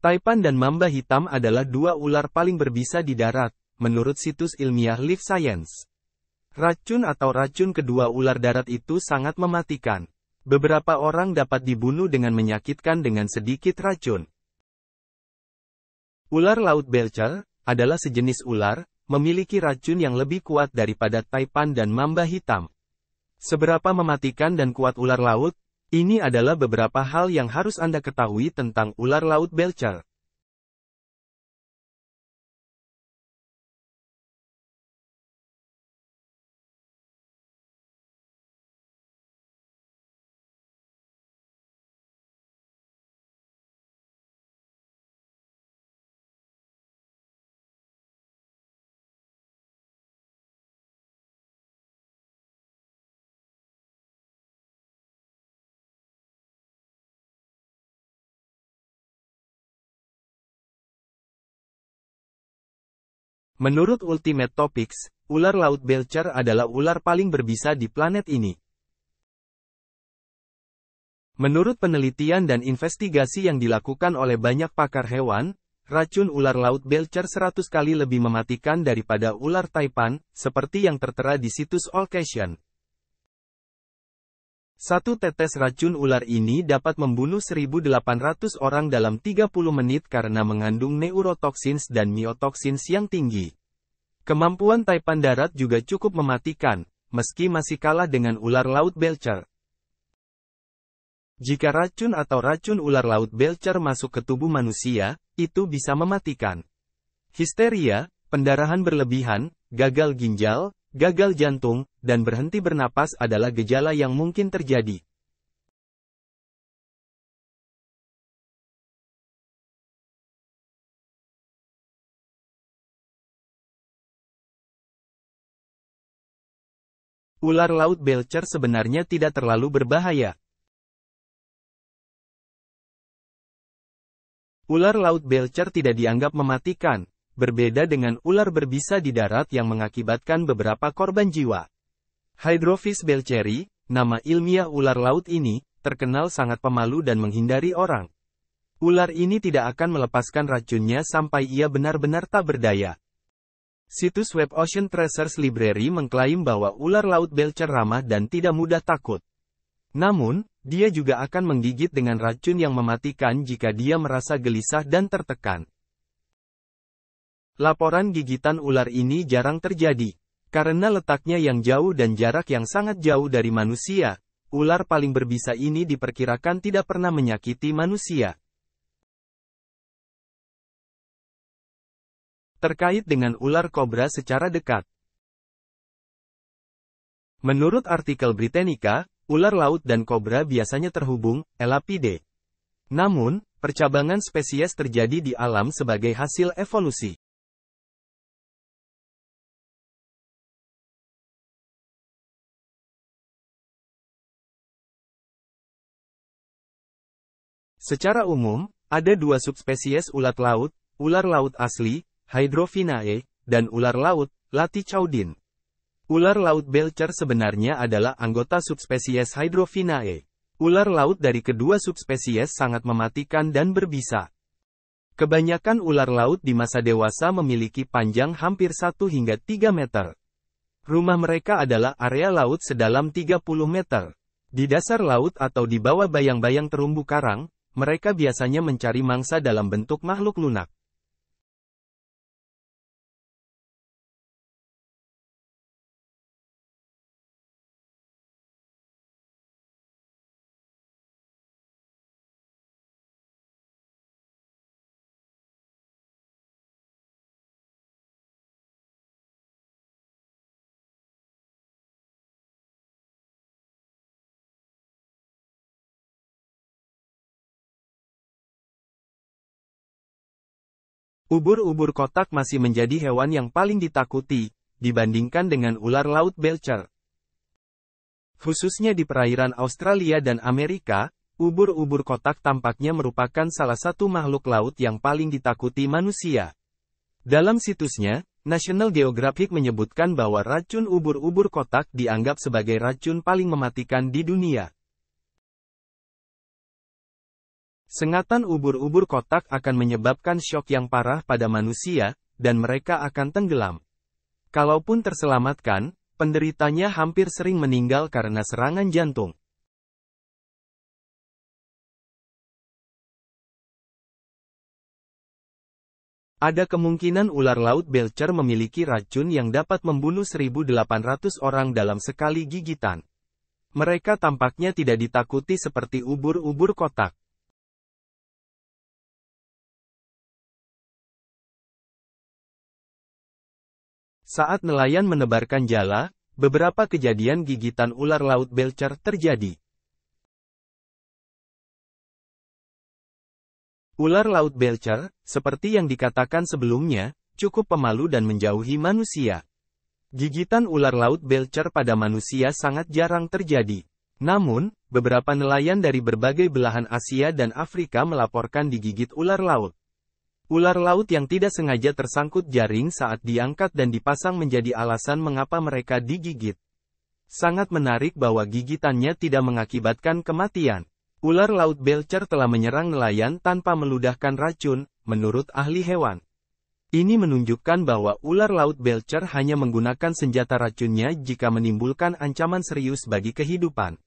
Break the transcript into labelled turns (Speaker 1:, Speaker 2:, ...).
Speaker 1: Taipan dan mamba hitam adalah dua ular paling berbisa di darat, menurut situs ilmiah Life Science. Racun atau racun kedua ular darat itu sangat mematikan. Beberapa orang dapat dibunuh dengan menyakitkan dengan sedikit racun. Ular laut Belcher adalah sejenis ular, memiliki racun yang lebih kuat daripada taipan dan mamba hitam. Seberapa mematikan dan kuat ular laut? Ini adalah beberapa hal yang harus Anda ketahui tentang ular laut Belcher. Menurut Ultimate Topics, ular laut Belcher adalah ular paling berbisa di planet ini. Menurut penelitian dan investigasi yang dilakukan oleh banyak pakar hewan, racun ular laut Belcher 100 kali lebih mematikan daripada ular taipan, seperti yang tertera di situs Allcation. Satu tetes racun ular ini dapat membunuh 1.800 orang dalam 30 menit karena mengandung neurotoksins dan myotoksins yang tinggi. Kemampuan taipan darat juga cukup mematikan, meski masih kalah dengan ular laut Belcher. Jika racun atau racun ular laut Belcher masuk ke tubuh manusia, itu bisa mematikan. Histeria, pendarahan berlebihan, gagal ginjal, gagal jantung, dan berhenti bernapas adalah gejala yang mungkin terjadi. Ular laut Belcher sebenarnya tidak terlalu berbahaya. Ular laut Belcher tidak dianggap mematikan, berbeda dengan ular berbisa di darat yang mengakibatkan beberapa korban jiwa. Hydrophis belcheri, nama ilmiah ular laut ini, terkenal sangat pemalu dan menghindari orang. Ular ini tidak akan melepaskan racunnya sampai ia benar-benar tak berdaya. Situs web Ocean Treasures Library mengklaim bahwa ular laut Belcher ramah dan tidak mudah takut. Namun, dia juga akan menggigit dengan racun yang mematikan jika dia merasa gelisah dan tertekan. Laporan gigitan ular ini jarang terjadi. Karena letaknya yang jauh dan jarak yang sangat jauh dari manusia, ular paling berbisa ini diperkirakan tidak pernah menyakiti manusia. Terkait dengan ular kobra secara dekat. Menurut artikel Britannica, ular laut dan kobra biasanya terhubung, Elapidae. Namun, percabangan spesies terjadi di alam sebagai hasil evolusi. Secara umum, ada dua subspesies ulat laut, ular laut asli, Hydrophinae, dan ular laut, Laticaudine. Ular laut Belcher sebenarnya adalah anggota subspesies Hydrophinae. Ular laut dari kedua subspesies sangat mematikan dan berbisa. Kebanyakan ular laut di masa dewasa memiliki panjang hampir 1 hingga 3 meter. Rumah mereka adalah area laut sedalam 30 meter. Di dasar laut atau di bawah bayang-bayang terumbu karang, mereka biasanya mencari mangsa dalam bentuk makhluk lunak. Ubur-ubur kotak masih menjadi hewan yang paling ditakuti, dibandingkan dengan ular laut Belcher. Khususnya di perairan Australia dan Amerika, ubur-ubur kotak tampaknya merupakan salah satu makhluk laut yang paling ditakuti manusia. Dalam situsnya, National Geographic menyebutkan bahwa racun ubur-ubur kotak dianggap sebagai racun paling mematikan di dunia. Sengatan ubur-ubur kotak akan menyebabkan syok yang parah pada manusia, dan mereka akan tenggelam. Kalaupun terselamatkan, penderitanya hampir sering meninggal karena serangan jantung. Ada kemungkinan ular laut Belcher memiliki racun yang dapat membunuh 1.800 orang dalam sekali gigitan. Mereka tampaknya tidak ditakuti seperti ubur-ubur kotak. Saat nelayan menebarkan jala, beberapa kejadian gigitan ular laut Belcher terjadi. Ular laut Belcher, seperti yang dikatakan sebelumnya, cukup pemalu dan menjauhi manusia. Gigitan ular laut Belcher pada manusia sangat jarang terjadi. Namun, beberapa nelayan dari berbagai belahan Asia dan Afrika melaporkan digigit ular laut. Ular laut yang tidak sengaja tersangkut jaring saat diangkat dan dipasang menjadi alasan mengapa mereka digigit. Sangat menarik bahwa gigitannya tidak mengakibatkan kematian. Ular laut Belcher telah menyerang nelayan tanpa meludahkan racun, menurut ahli hewan. Ini menunjukkan bahwa ular laut Belcher hanya menggunakan senjata racunnya jika menimbulkan ancaman serius bagi kehidupan.